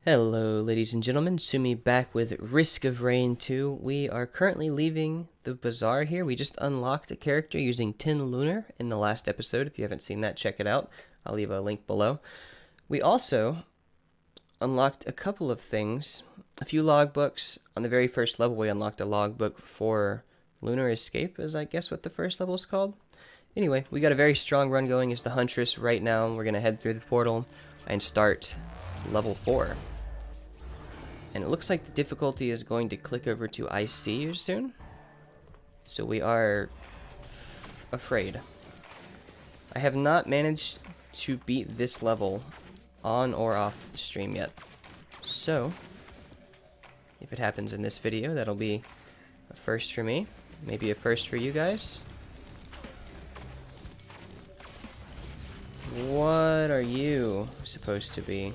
Hello, ladies and gentlemen. Sumi back with Risk of Rain 2. We are currently leaving the bazaar here. We just unlocked a character using Tin Lunar in the last episode. If you haven't seen that, check it out. I'll leave a link below. We also unlocked a couple of things. A few logbooks. On the very first level, we unlocked a logbook for Lunar Escape, is I guess what the first level is called. Anyway, we got a very strong run going as the Huntress right now. We're going to head through the portal and start level 4. And it looks like the difficulty is going to click over to I see you soon. So we are afraid. I have not managed to beat this level on or off the stream yet. So, if it happens in this video, that'll be a first for me. Maybe a first for you guys. What are you supposed to be?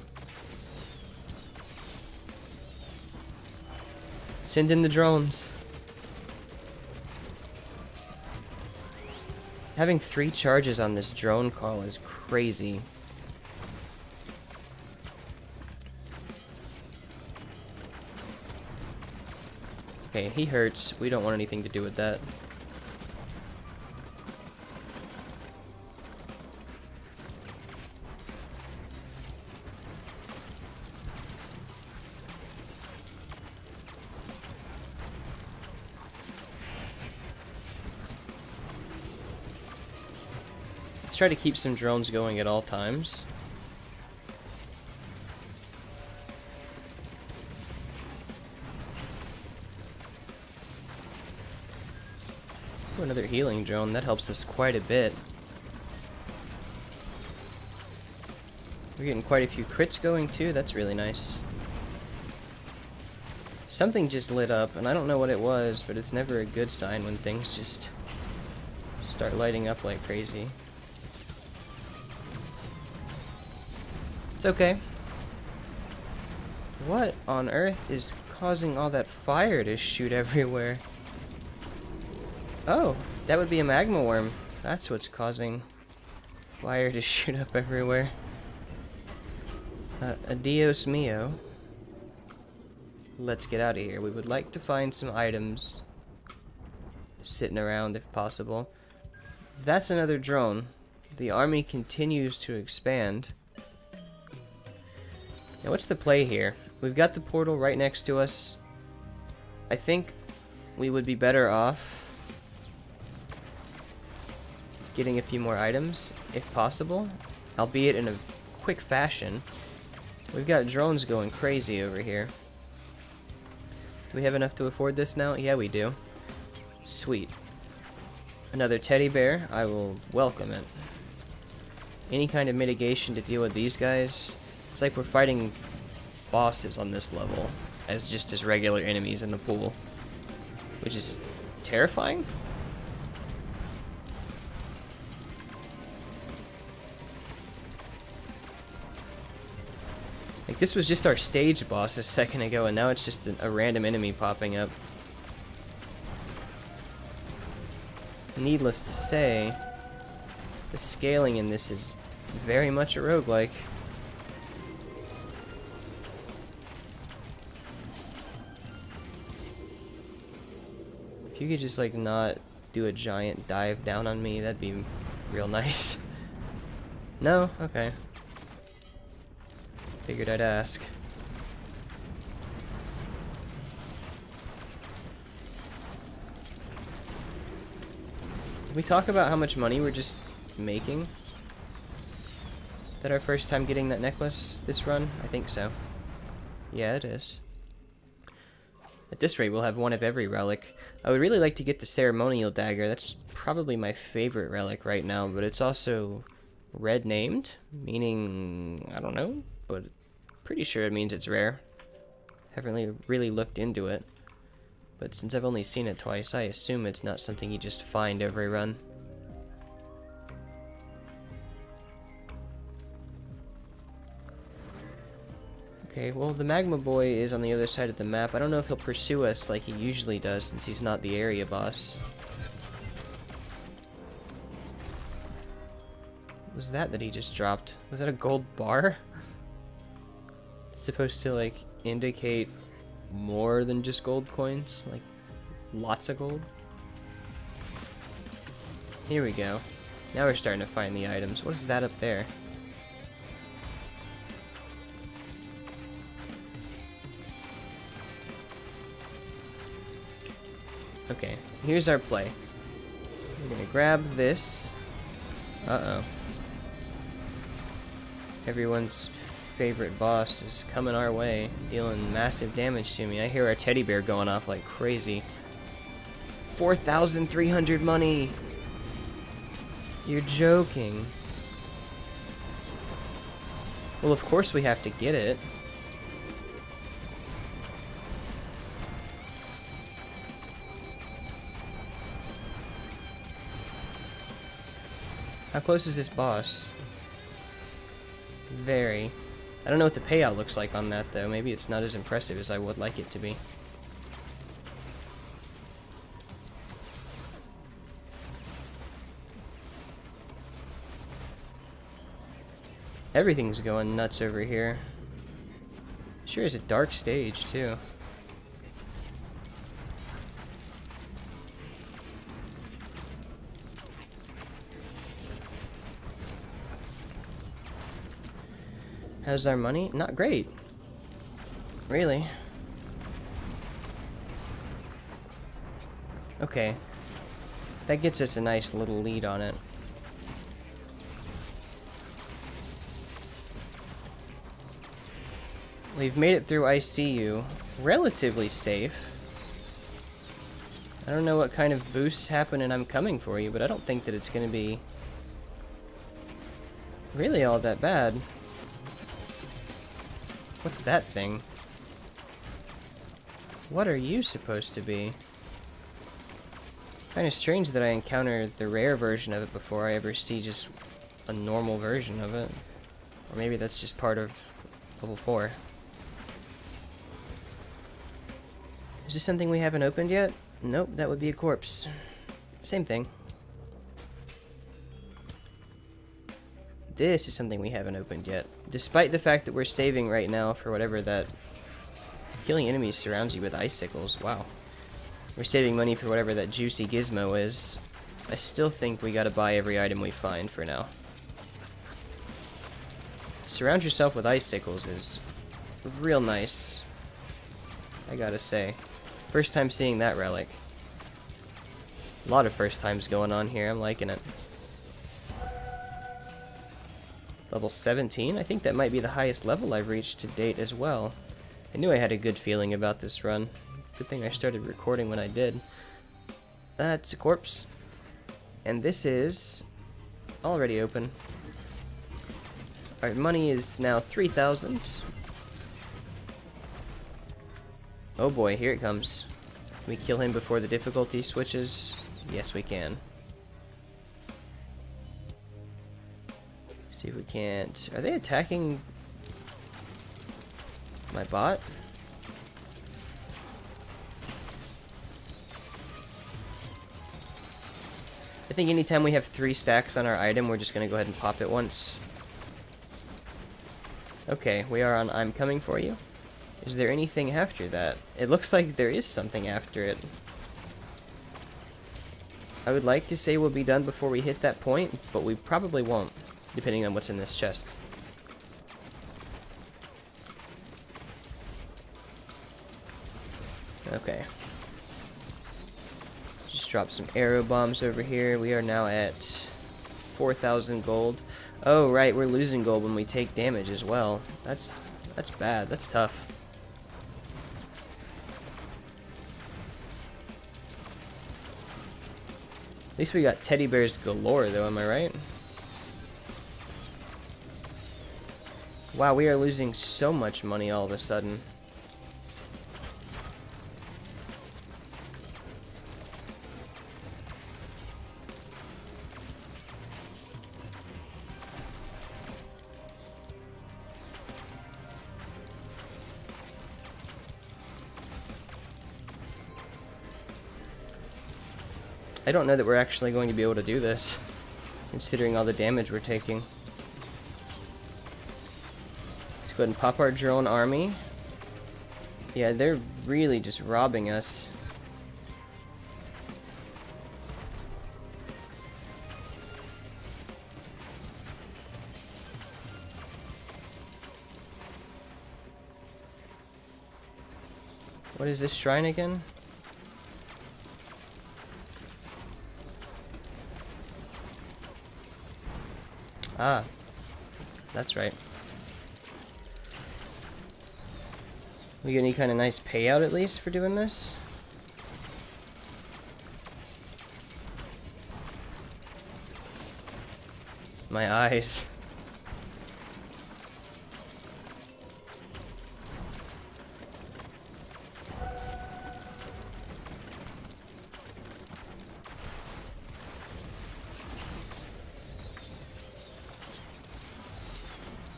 Send in the drones. Having 3 charges on this drone call is crazy. Okay, he hurts. We don't want anything to do with that. Try to keep some drones going at all times. Ooh, another healing drone, that helps us quite a bit. We're getting quite a few crits going too, that's really nice. Something just lit up, and I don't know what it was, but it's never a good sign when things just start lighting up like crazy. It's okay. What on earth is causing all that fire to shoot everywhere? Oh, that would be a magma worm. That's what's causing fire to shoot up everywhere. Adios mio. Let's get out of here. We would like to find some items sitting around if possible. That's another drone. The army continues to expand. Now, what's the play here? We've got the portal right next to us. I think we would be better off getting a few more items, if possible, albeit in a quick fashion. We've got drones going crazy over here. Do we have enough to afford this now? Yeah, we do. Sweet. Another teddy bear. I will welcome it. Any kind of mitigation to deal with these guys. It's like we're fighting bosses on this level as just as regular enemies in the pool, which is terrifying. Like, this was just our stage boss a second ago, and now it's just a random enemy popping up. Needless to say, the scaling in this is very much a roguelike. If you could just, like, not do a giant dive down on me, that'd be real nice. No? Okay. Figured I'd ask. Did we talk about how much money we're just making? That our first time getting that necklace this run? I think so. Yeah, it is. At this rate, we'll have one of every relic. I would really like to get the ceremonial dagger. That's probably my favorite relic right now, but it's also red named, meaning, I don't know, but pretty sure it means it's rare. Haven't really looked into it, but since I've only seen it twice, I assume it's not something you just find every run. Okay, well, the Magma Boy is on the other side of the map. I don't know if he'll pursue us like he usually does, since he's not the area boss. What was that he just dropped? Was that a gold bar? It's supposed to like indicate more than just gold coins, like lots of gold. Here we go. Now we're starting to find the items. What is that up there? Okay, here's our play. We're gonna grab this. Uh-oh. Everyone's favorite boss is coming our way, dealing massive damage to me. I hear our teddy bear going off like crazy. 4,300 money! You're joking. Well, of course we have to get it. How close is this boss? Very. I don't know what the payout looks like on that, though. Maybe it's not as impressive as I would like it to be. Everything's going nuts over here. Sure is a dark stage, too. How's our money? Not great. Really? Okay. That gets us a nice little lead on it. We've made it through ICU relatively safe. I don't know what kind of boosts happen in I'm Coming For You, but I don't think that it's going to be really all that bad. What's that thing? What are you supposed to be? Kind of strange that I encountered the rare version of it before I ever see just a normal version of it. Or maybe that's just part of level 4. Is this something we haven't opened yet? Nope, that would be a corpse. Same thing. This is something we haven't opened yet. Despite the fact that we're saving right now for whatever that... Killing enemies surrounds you with icicles. Wow. We're saving money for whatever that juicy gizmo is. I still think we gotta buy every item we find for now. Surround yourself with icicles is real nice, I gotta say. First time seeing that relic. A lot of first times going on here. I'm liking it. Level 17? I think that might be the highest level I've reached to date as well. I knew I had a good feeling about this run. Good thing I started recording when I did. That's a corpse. And this is already open. Our money is now 3,000. Oh boy, here it comes. Can we kill him before the difficulty switches? Yes, we can. See if we can't... Are they attacking my bot? I think anytime we have 3 stacks on our item, we're just going to go ahead and pop it once. Okay, we are on I'm Coming For You. Is there anything after that? It looks like there is something after it. I would like to say we'll be done before we hit that point, but we probably won't, depending on what's in this chest. Okay. Just drop some arrow bombs over here. We are now at 4,000 gold. Oh, right, we're losing gold when we take damage as well. That's bad. That's tough. At least we got teddy bears galore, though, am I right? Wow, we are losing so much money all of a sudden. I don't know that we're actually going to be able to do this, considering all the damage we're taking. Let's go ahead and pop our drone army. Yeah, they're really just robbing us. What is this shrine again? Ah, that's right. We get any kind of nice payout at least for doing this? My eyes.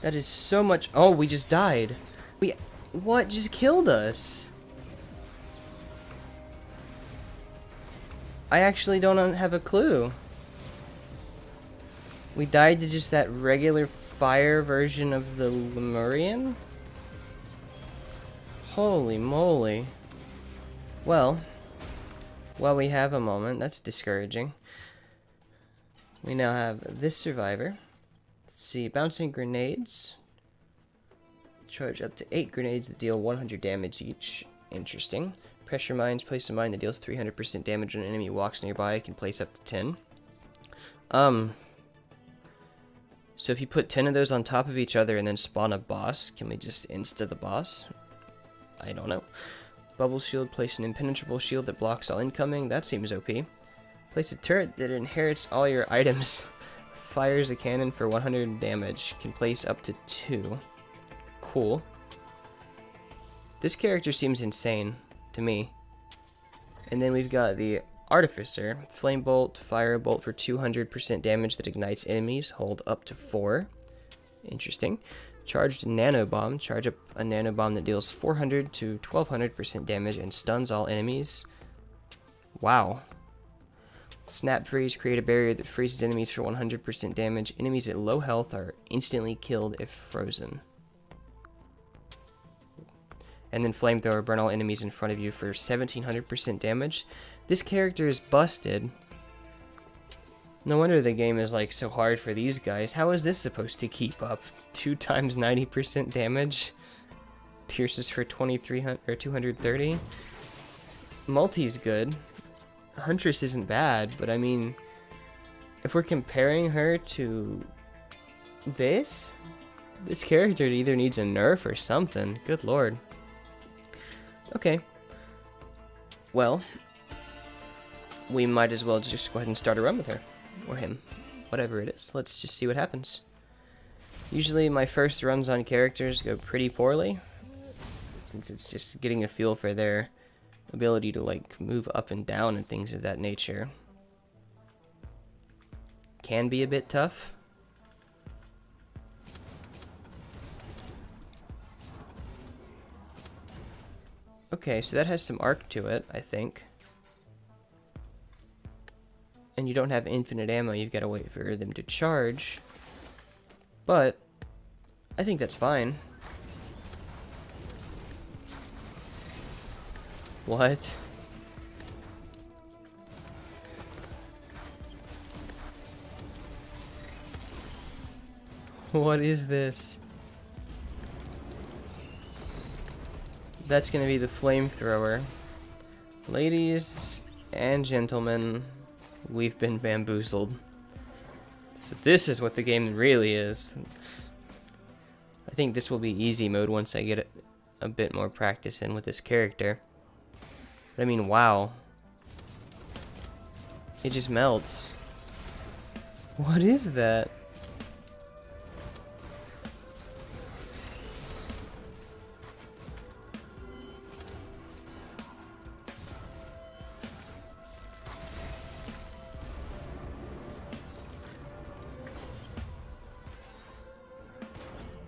That is so much. Oh, we just died. What just killed us? I actually don't have a clue. We died to just that regular fire version of the Lemurian? Holy moly. Well, while we have a moment, that's discouraging. We now have this survivor. Let's see, bouncing grenades. Charge up to 8 grenades that deal 100 damage each. Interesting. Pressure mines. Place a mine that deals 300% damage when an enemy walks nearby. Can place up to 10. So if you put 10 of those on top of each other and then spawn a boss, can we just insta the boss? I don't know. Bubble shield. Place an impenetrable shield that blocks all incoming. That seems OP. Place a turret that inherits all your items. Fires a cannon for 100 damage. Can place up to 2. Cool. This character seems insane to me. And then we've got the Artificer. Flame bolt, fire bolt for 200% damage that ignites enemies. Hold up to 4. Interesting. Charged nanobomb. Charge up a nanobomb that deals 400 to 1200% damage and stuns all enemies. Wow. Snap freeze. Create a barrier that freezes enemies for 100% damage. Enemies at low health are instantly killed if frozen. And then flamethrower, burn all enemies in front of you for 1700% damage. This character is busted. No wonder the game is like so hard for these guys. How is this supposed to keep up? 2 times 90% damage. Pierces for 2300 or 230. Multi's good. Huntress isn't bad, but I mean, if we're comparing her to this character either needs a nerf or something. Good lord. Okay. Well, we might as well just go ahead and start a run with her. Or him. Whatever it is. Let's just see what happens. Usually my first runs on characters go pretty poorly, since it's just getting a feel for their ability to like move up and down and things of that nature. Can be a bit tough. Okay, so that has some arc to it, I think. And you don't have infinite ammo, you've got to wait for them to charge. But I think that's fine. What? What is this? That's gonna be the flamethrower. Ladies and gentlemen, we've been bamboozled. So this is what the game really is. I think this will be easy mode once I get a bit more practice in with this character. But I mean, wow. It just melts. What is that?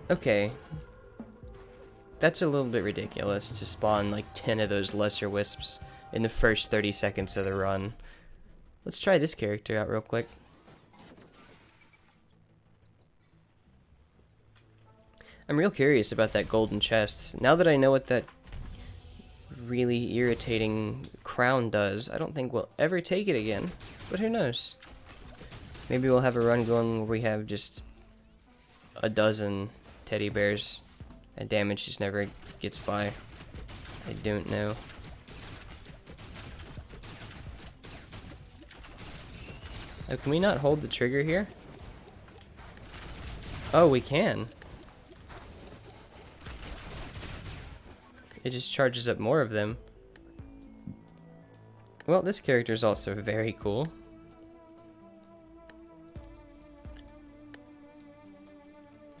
Okay. That's a little bit ridiculous to spawn like 10 of those lesser wisps in the first 30 seconds of the run. Let's try this character out real quick. I'm real curious about that golden chest. Now that I know what that really irritating crown does, I don't think we'll ever take it again. But who knows? Maybe we'll have a run going where we have just a dozen teddy bears and damage just never gets by. I don't know. Oh, can we not hold the trigger here? Oh, we can. It just charges up more of them. Well, this character is also very cool.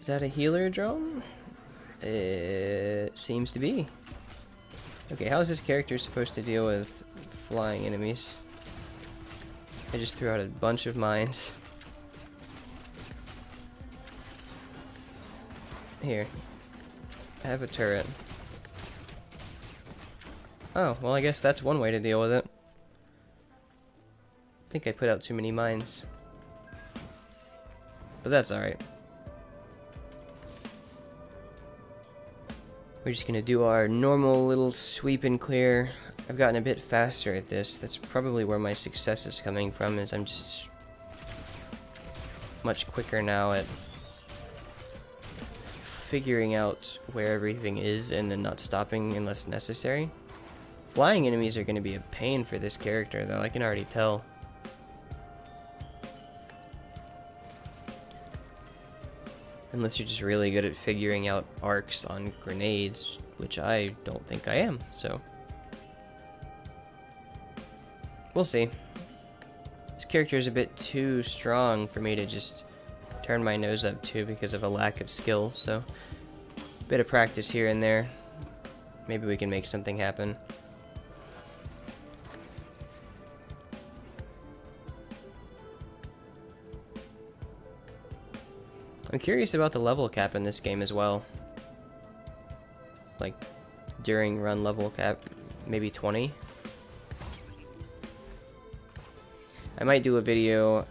Is that a healer drone? It seems to be. Okay, how is this character supposed to deal with flying enemies? I just threw out a bunch of mines. Here. I have a turret. Oh, well I guess that's one way to deal with it. I think I put out too many mines. But that's alright. We're just gonna do our normal little sweep and clear. I've gotten a bit faster at this. That's probably where my success is coming from, is I'm just much quicker now at figuring out where everything is and then not stopping unless necessary. Flying enemies are going to be a pain for this character, though, I can already tell. Unless you're just really good at figuring out arcs on grenades, which I don't think I am, so we'll see. This character is a bit too strong for me to just turn my nose up to because of a lack of skill, so a bit of practice here and there. Maybe we can make something happen. I'm curious about the level cap in this game as well. Like, during run level cap, maybe 20? I might do a video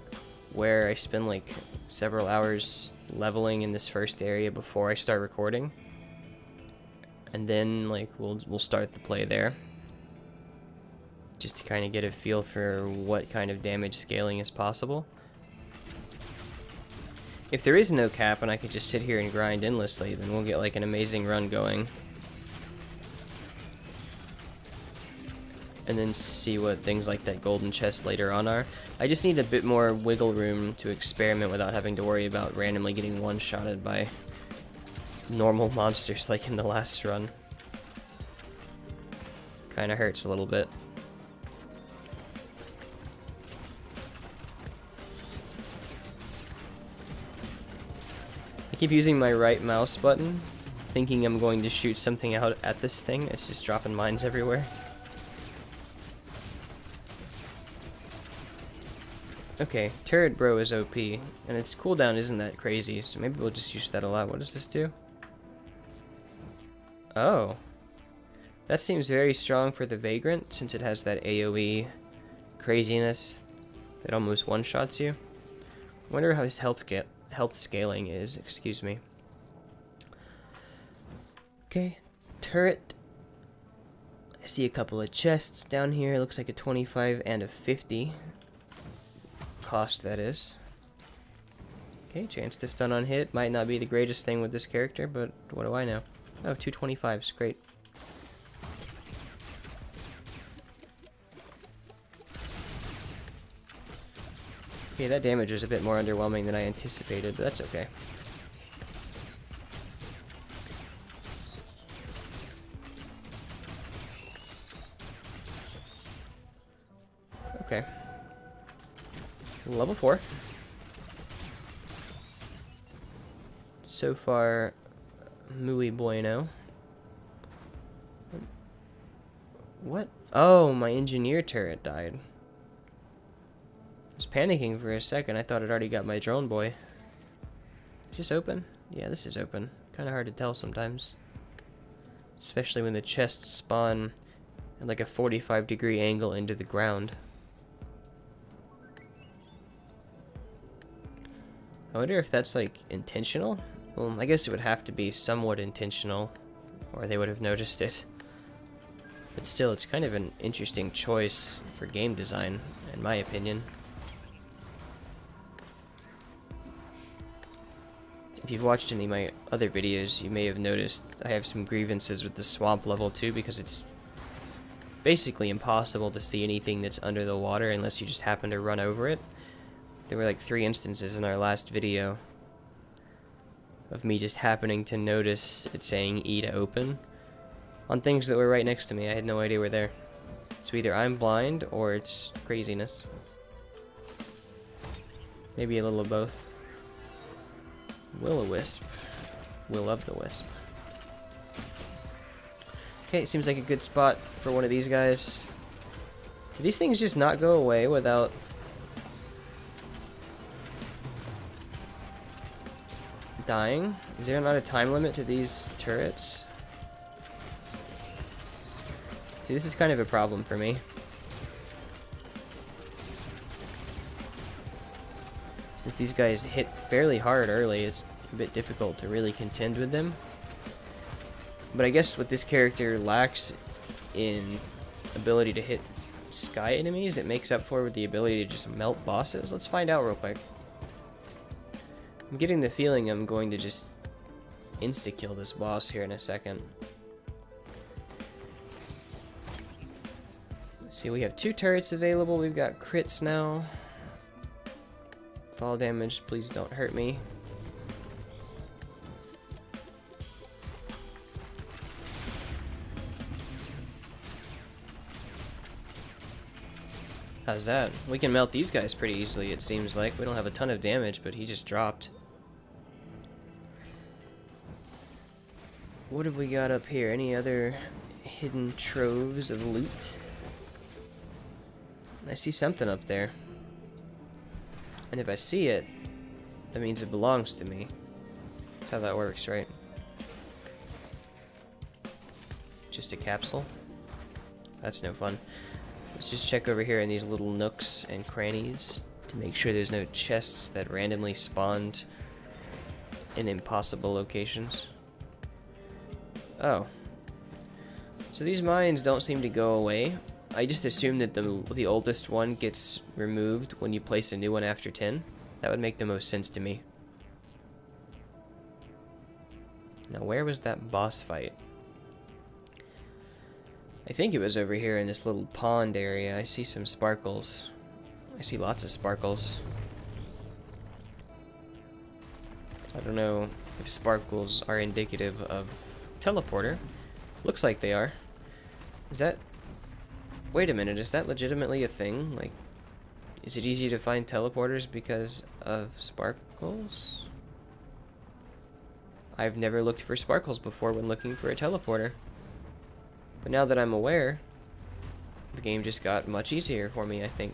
where I spend like several hours leveling in this first area before I start recording. And then like we'll start the play there. Just to kind of get a feel for what kind of damage scaling is possible. If there is no cap and I could just sit here and grind endlessly, then we'll get like an amazing run going. And then see what things like that golden chest later on are. I just need a bit more wiggle room to experiment without having to worry about randomly getting one-shotted by normal monsters like in the last run. Kinda hurts a little bit. I keep using my right mouse button, thinking I'm going to shoot something out at this thing. It's just dropping mines everywhere. Okay, Turret Bro is OP, and its cooldown isn't that crazy, so maybe we'll just use that a lot. What does this do? Oh. That seems very strong for the Vagrant, since it has that AoE craziness that almost one-shots you. I wonder how his health scaling is, excuse me. Okay, turret. I see a couple of chests down here. It looks like a 25 and a 50. Cost, that is. Okay, chance to stun on hit. Might not be the greatest thing with this character, but what do I know? Oh, 225s, great. Okay, that damage was a bit more underwhelming than I anticipated, but that's okay. Okay. Level 4. So far, muy bueno. What? Oh, my engineer turret died. I was panicking for a second. I thought I'd already got my drone boy. Is this open? Yeah, this is open. Kind of hard to tell sometimes. Especially when the chests spawn at like a 45-degree angle into the ground. I wonder if that's like intentional. Well, I guess it would have to be somewhat intentional, or they would have noticed it. But still, it's kind of an interesting choice for game design, in my opinion. If you've watched any of my other videos, you may have noticed I have some grievances with the swamp level too, because it's basically impossible to see anything that's under the water unless you just happen to run over it. There were like 3 instances in our last video of me just happening to notice it saying E to open on things that were right next to me. I had no idea were there. So either I'm blind or it's craziness. Maybe a little of both. Will-o-wisp. Will of the wisp. Okay, seems like a good spot for one of these guys. Do these things just not go away without... dying? Is there not a time limit to these turrets? See, this is kind of a problem for me. Since these guys hit fairly hard early, it's a bit difficult to really contend with them. But I guess what this character lacks in ability to hit sky enemies, it makes up for with the ability to just melt bosses. Let's find out real quick. I'm getting the feeling I'm going to just insta-kill this boss here in a second. Let's see, we have 2 turrets available. We've got crits now. Fall damage, please don't hurt me. How's that? We can melt these guys pretty easily, it seems like. We don't have a ton of damage, but he just dropped. What have we got up here? Any other hidden troves of loot? I see something up there. And if I see it, that means it belongs to me. That's how that works, right? Just a capsule? That's no fun. Let's just check over here in these little nooks and crannies to make sure there's no chests that randomly spawned in impossible locations. Oh. So these mines don't seem to go away. I just assume that the oldest one gets removed when you place a new one after 10. That would make the most sense to me. Now, where was that boss fight? I think it was over here in this little pond area. I see some sparkles. I see lots of sparkles. I don't know if sparkles are indicative of teleporter. Looks like they are. Is that... Wait a minute, is that legitimately a thing? Like, is it easy to find teleporters because of sparkles? I've never looked for sparkles before when looking for a teleporter. But now that I'm aware, the game just got much easier for me, I think.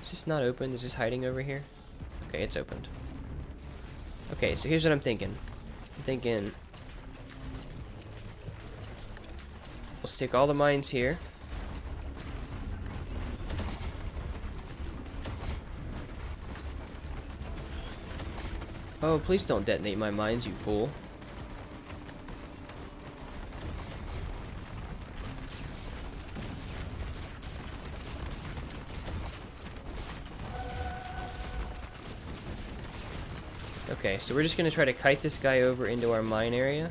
Is this not open? Is this hiding over here? Okay, it's opened. Okay, so here's what I'm thinking. I'm thinking... we'll stick all the mines here. Oh, please don't detonate my mines, you fool. Okay, so we're just gonna try to kite this guy over into our mine area.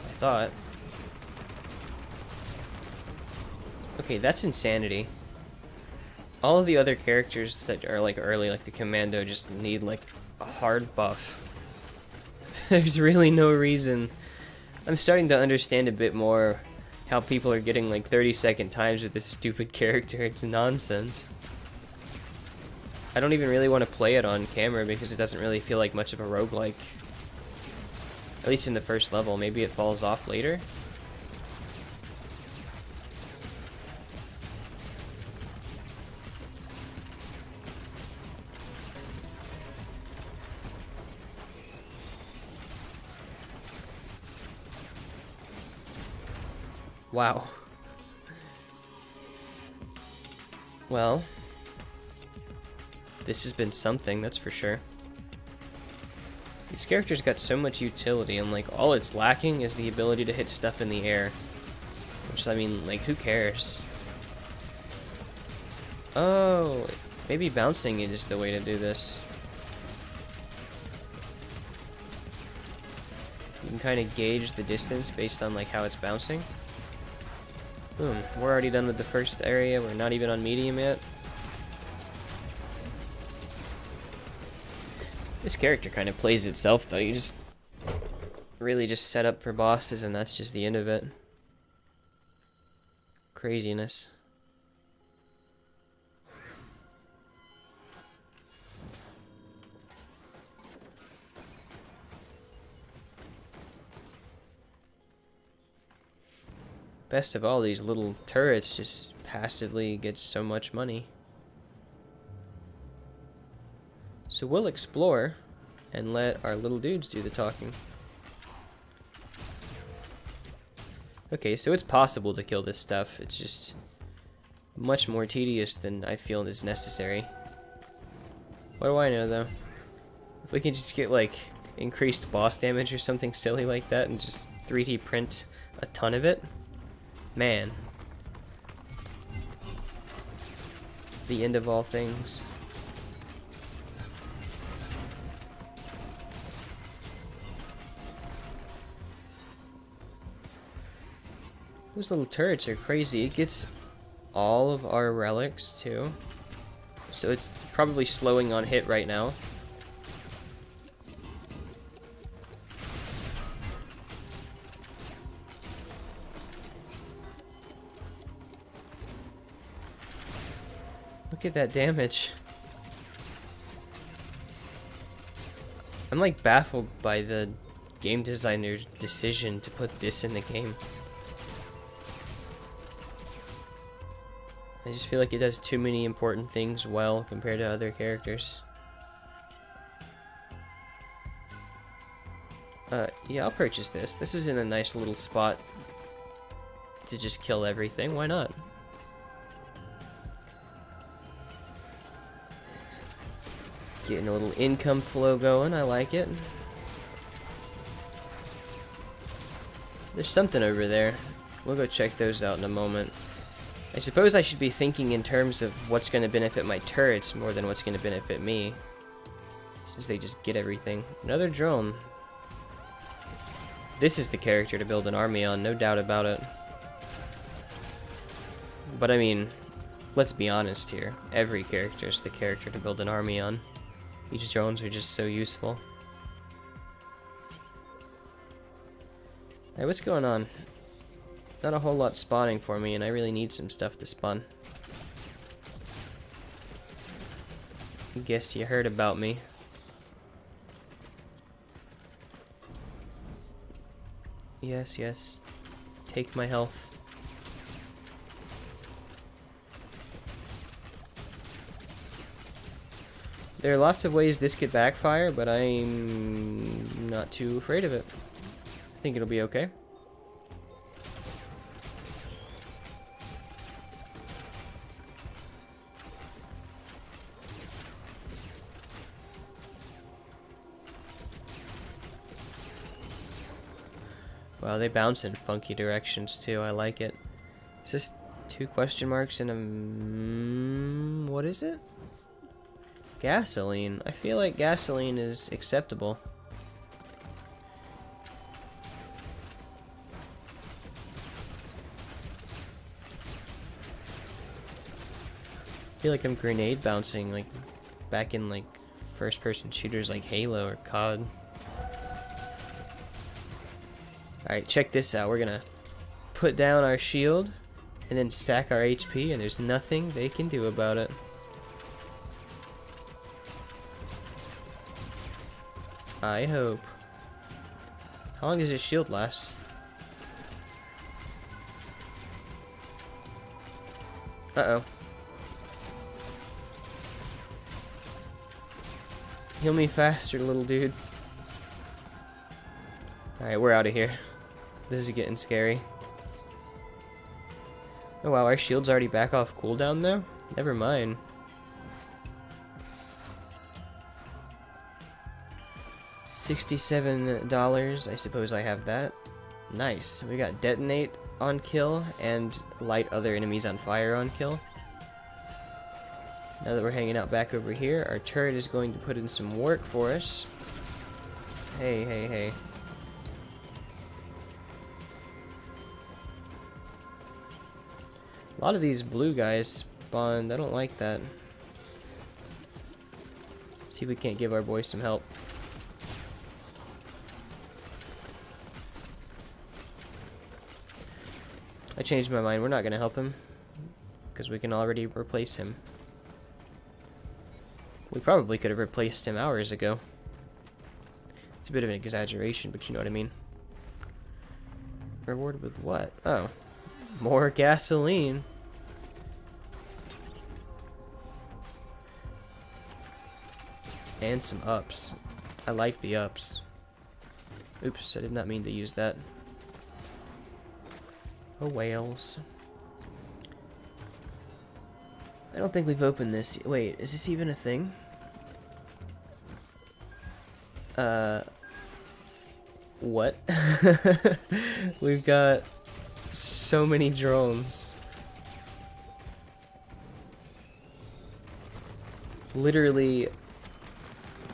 I thought. Okay, that's insanity. All of the other characters that are like early, like the commando, just need like a hard buff. There's really no reason. I'm starting to understand a bit more how people are getting like 30-second times with this stupid character. It's nonsense. I don't even really want to play it on camera because it doesn't really feel like much of a roguelike. At least in the first level. Maybe it falls off later. Wow. This has been something, that's for sure. These characters got so much utility, and like all it's lacking is the ability to hit stuff in the air. Which, I mean, like, who cares? Oh, maybe bouncing is the way to do this. You can kind of gauge the distance based on like how it's bouncing. Boom, we're already done with the first area. We're not even on medium yet. This character kind of plays itself though. You just really just set up for bosses and that's just the end of it. Craziness. Best of all, these little turrets just passively get so much money. So we'll explore and let our little dudes do the talking. Okay, so it's possible to kill this stuff. It's just much more tedious than I feel is necessary. What do I know, though? If we can just get, like, increased boss damage or something silly like that and just 3D print a ton of it, man. The end of all things. Those little turrets are crazy. It gets all of our relics too. So it's probably slowing on hit right now. Look at that damage. I'm like baffled by the game designer's decision to put this in the game. I just feel like it does too many important things well compared to other characters. Yeah, I'll purchase this. This is in a nice little spot to just kill everything. Why not? Getting a little income flow going. I like it. There's something over there. We'll go check those out in a moment. I suppose I should be thinking in terms of what's going to benefit my turrets more than what's going to benefit me, since they just get everything. Another drone. This is the character to build an army on, no doubt about it. But I mean, let's be honest here. Every character is the character to build an army on. These drones are just so useful. Alright, what's going on? Not a whole lot spawning for me, and I really need some stuff to spawn. Guess you heard about me. Yes, yes. Take my health. There are lots of ways this could backfire, but I'm not too afraid of it. I think it'll be okay. Wow, they bounce in funky directions too. I like it. It's just 2 question marks and a... what is it? Gasoline. I feel like gasoline is acceptable. I feel like I'm grenade bouncing like back in like first person shooters like Halo or COD. Alright, check this out. We're gonna put down our shield and then sack our HP, and there's nothing they can do about it. I hope. How long does his shield last? Uh-oh. Heal me faster, little dude. Alright, we're out of here. This is getting scary. Oh wow, our shield's already back off cooldown though? Never mind. $67. I suppose I have that. Nice. We got detonate on kill and light other enemies on fire on kill. Now that we're hanging out back over here, our turret is going to put in some work for us. Hey, hey, hey. A lot of these blue guys spawned. I don't like that. See if we can't give our boy some help. I changed my mind. We're not going to help him because we can already replace him. We probably could have replaced him hours ago. It's a bit of an exaggeration, but you know what I mean. Rewarded with what? Oh. More gasoline. And some ups. I like the ups. Oops, I did not mean to use that. Oh, whales. I don't think we've opened this. Wait, is this even a thing? What? We've got so many drones. Literally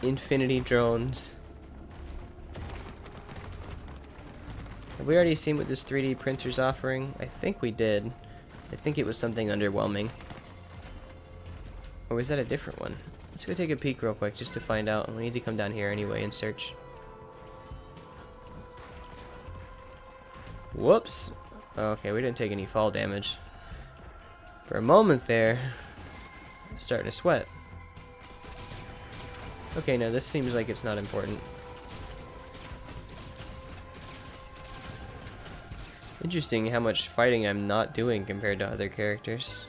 infinity drones. Have we already seen what this 3D printer's offering? I think we did. I think it was something underwhelming. Or was that a different one? Let's go take a peek real quick just to find out. We need to come down here anyway and search. Whoops. Okay, we didn't take any fall damage. For a moment there, I'm starting to sweat. Okay, no, this seems like it's not important. Interesting how much fighting I'm not doing compared to other characters.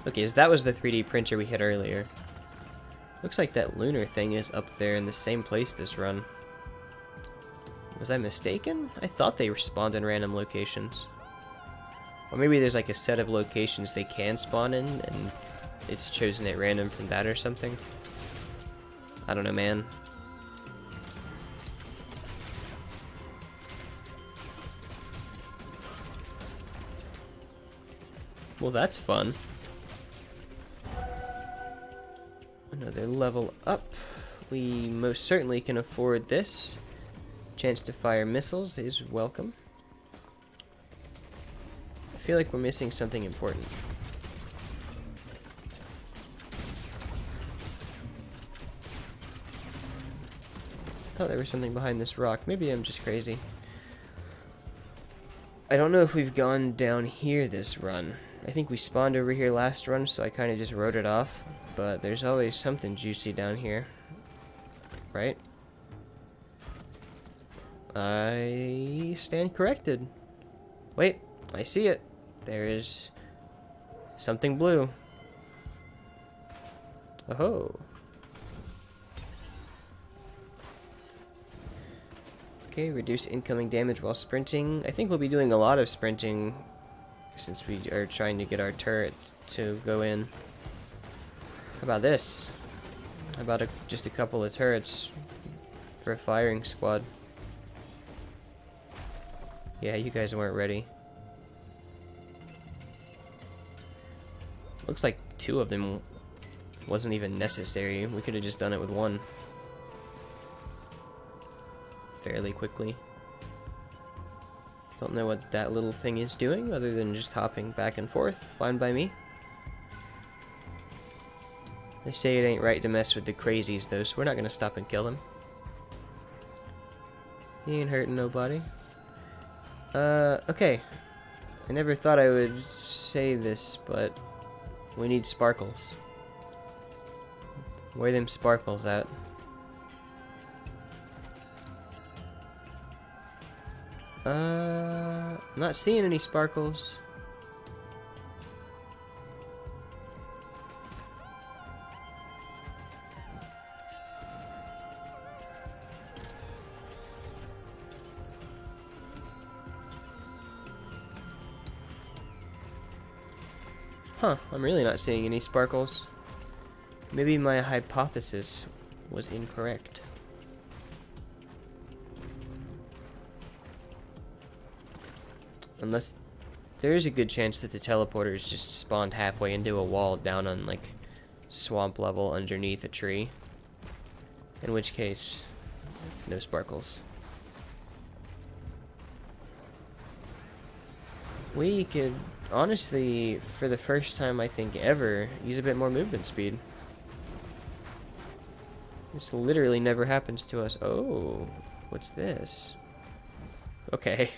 Okay, so that was the 3D printer we hit earlier. Looks like that lunar thing is up there in the same place this run. Was I mistaken? I thought they spawned in random locations. Or maybe there's like a set of locations they can spawn in, and it's chosen at random from that or something. I don't know, man. Well, that's fun. Another level up. We most certainly can afford this. Chance to fire missiles is welcome. I feel like we're missing something important. I thought there was something behind this rock. Maybe I'm just crazy. I don't know if we've gone down here this run. I think we spawned over here last run, so I kind of just wrote it off. But there's always something juicy down here. Right? I stand corrected. Wait, I see it. There is something blue. Oh. Okay, reduce incoming damage while sprinting. I think we'll be doing a lot of sprinting since we are trying to get our turret to go in. How about this? How about just a couple of turrets for a firing squad? Yeah, you guys weren't ready. Looks like 2 of them wasn't even necessary. We could have just done it with 1. Fairly quickly. Don't know what that little thing is doing other than just hopping back and forth. Fine by me. They say it ain't right to mess with the crazies though, so we're not gonna stop and kill him. He ain't hurting nobody. Okay. I never thought I would say this, but we need sparkles. Where them sparkles at? I'm not seeing any sparkles. Huh, I'm really not seeing any sparkles. Maybe my hypothesis was incorrect. Unless there is a good chance that the teleporters just spawned halfway into a wall down on like swamp level underneath a tree. In which case, no sparkles. We could honestly, for the first time I think ever, use a bit more movement speed. This literally never happens to us. Oh, what's this? Okay.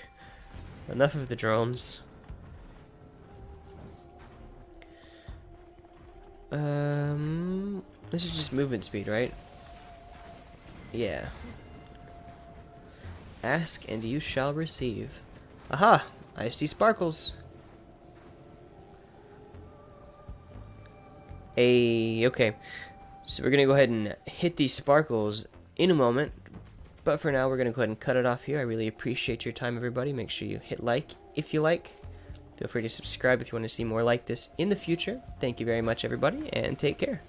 Enough of the drones. This is just movement speed, right? Yeah. Ask and you shall receive. Aha! I see sparkles. Okay. So we're gonna go ahead and hit these sparkles in a moment. But for now, we're gonna go ahead and cut it off here. I really appreciate your time, everybody. Make sure you hit like if you like. Feel free to subscribe if you want to see more like this in the future. Thank you very much, everybody, and take care.